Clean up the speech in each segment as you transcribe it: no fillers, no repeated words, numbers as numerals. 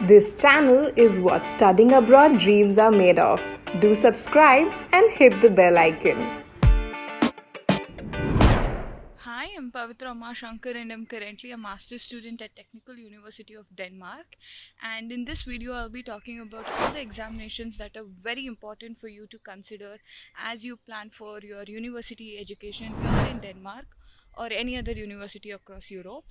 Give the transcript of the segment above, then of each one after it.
This channel is what studying abroad dreams are made of. Do subscribe and hit the bell icon. Hi, I'm Pavitra Amma Shankar and I'm currently a master's student at Technical University of Denmark. And in this video, I'll be talking about all the examinations that are very important for you to consider as you plan for your university education here in Denmark or any other university across Europe.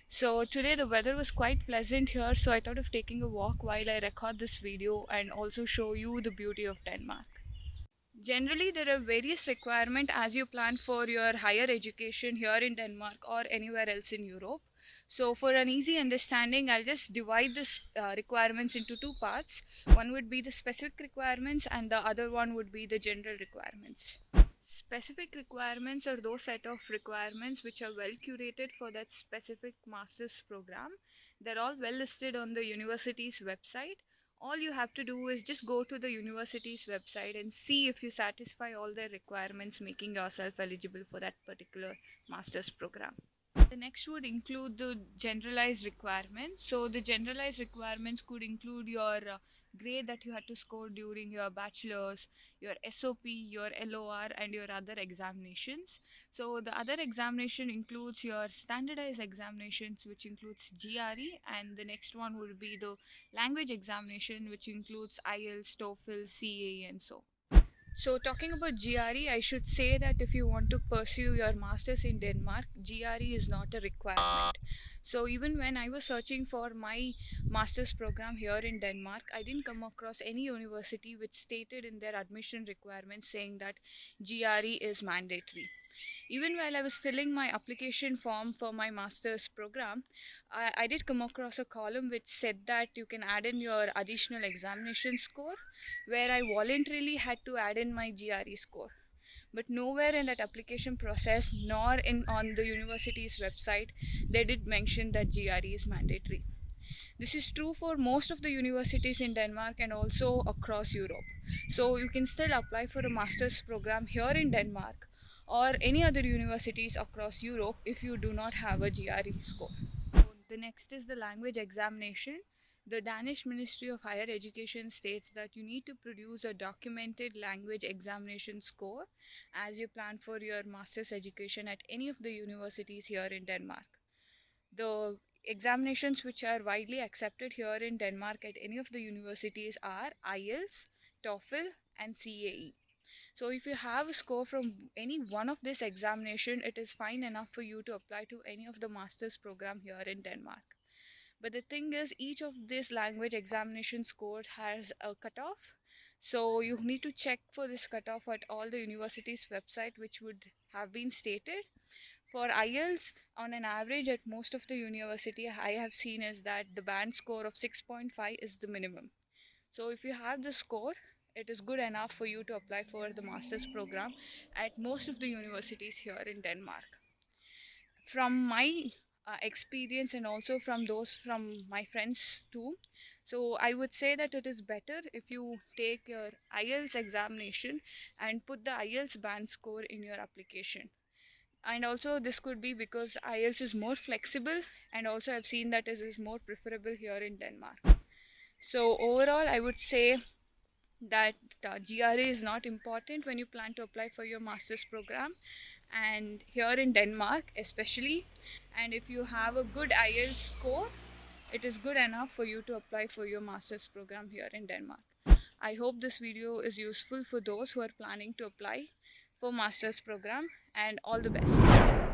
So today the weather was quite pleasant here, so I thought of taking a walk while I record this video and also show you the beauty of Denmark. Generally, there are various requirements as you plan for your higher education here in Denmark or anywhere else in Europe. So, for an easy understanding, I'll just divide this requirements into two parts. One would be the specific requirements, and the other one would be the general requirements. Specific requirements are those set of requirements which are well curated for that specific master's program. They're all well listed on the university's website. All you have to do is just go to the university's website and see if you satisfy all their requirements, making yourself eligible for that particular master's program. The next would include the generalized requirements. So, the generalized requirements could include your grade that you had to score during your bachelor's, your SOP, your LOR, and your other examinations. So, the other examination includes your standardized examinations, which includes GRE, and the next one would be the language examination, which includes IELTS, TOEFL, CA, and so. So, talking about GRE, I should say that if you want to pursue your master's in Denmark, GRE is not a requirement. So, even when I was searching for my master's program here in Denmark, I didn't come across any university which stated in their admission requirements saying that GRE is mandatory. Even while I was filling my application form for my master's program, I did come across a column which said that you can add in your additional examination score, where I voluntarily had to add in my GRE score. But nowhere in that application process nor in on the university's website they did mention that GRE is mandatory. This is true for most of the universities in Denmark and also across Europe. So you can still apply for a master's program here in Denmark or any other universities across Europe if you do not have a GRE score. The next is the language examination. The Danish Ministry of Higher Education states that you need to produce a documented language examination score as you plan for your master's education at any of the universities here in Denmark. The examinations which are widely accepted here in Denmark at any of the universities are IELTS, TOEFL, and CAE. So if you have a score from any one of this examination, it is fine enough for you to apply to any of the master's program here in Denmark. But the thing is, each of these language examination scores has a cutoff. So you need to check for this cutoff at all the universities' website, which would have been stated. For IELTS, on an average at most of the university I have seen is that the band score of 6.5 is the minimum. So if you have the score, it is good enough for you to apply for the master's program at most of the universities here in Denmark. From my experience and also from those from my friends too, so I would say that it is better if you take your IELTS examination and put the IELTS band score in your application. And also this could be because IELTS is more flexible, and also I've seen that it is more preferable here in Denmark. So overall I would say that GRE is not important when you plan to apply for your master's program, and here in Denmark especially. And if you have a good IELTS score, it is good enough for you to apply for your master's program here in Denmark. I hope this video is useful for those who are planning to apply for master's program, and all the best.